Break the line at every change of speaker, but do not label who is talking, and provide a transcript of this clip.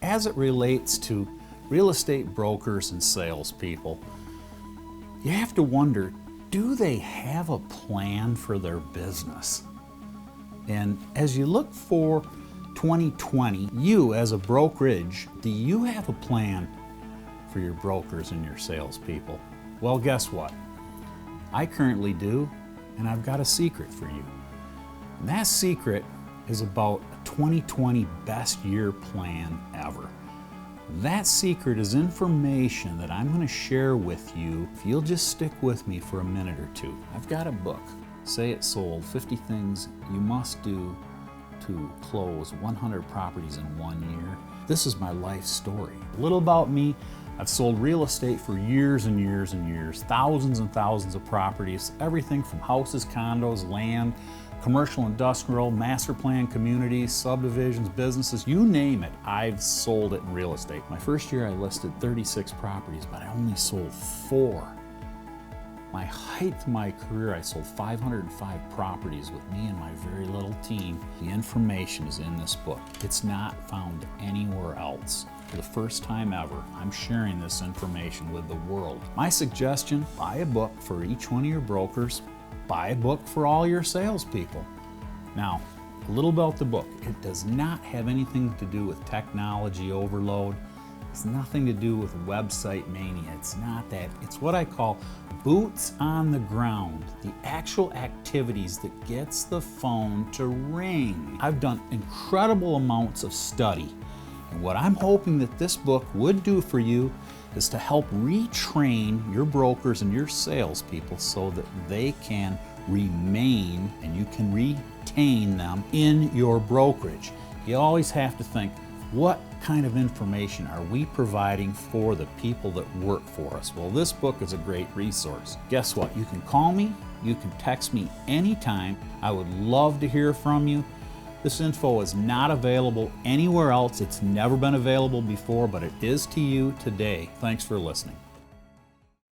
as it relates to real estate brokers and salespeople, you have to wonder, do they have a plan for their business? And as you look for 2020, you as a brokerage, do you have a plan for your brokers and your salespeople? Well, guess what? I currently do, and I've got a secret for you. And that secret is about a 2020 best year plan ever. That secret is information that I'm going to share with you if you'll just stick with me for a minute or two. I've got a book, Say It Sold, 50 Things You Must Do to Close 100 Properties in 1 year. This is my life story. A little about me. I've sold real estate for years and years and years, thousands and thousands of properties, everything from houses, condos, land, commercial, industrial, master plan communities, subdivisions, businesses, you name it, I've sold it in real estate. My first year I listed 36 properties, but I only sold 4. My height of my career, I sold 505 properties with me and my very little team. The information is in this book. It's not found anywhere else. For the first time ever, I'm sharing this information with the world. My suggestion, buy a book for each one of your brokers. Buy a book for all your salespeople. Now, a little about the book. It does not have anything to do with technology overload. It's nothing to do with website mania. It's not that. It's what I call boots on the ground, the actual activities that gets the phone to ring. I've done incredible amounts of study, and what I'm hoping that this book would do for you is to help retrain your brokers and your salespeople so that they can remain and you can retain them in your brokerage. You always have to think, what kind of information are we providing for the people that work for us? Well, this book is a great resource. Guess what? You can call me, you can text me anytime. I would love to hear from you. This info is not available anywhere else. It's never been available before, but it is to you today. Thanks for listening.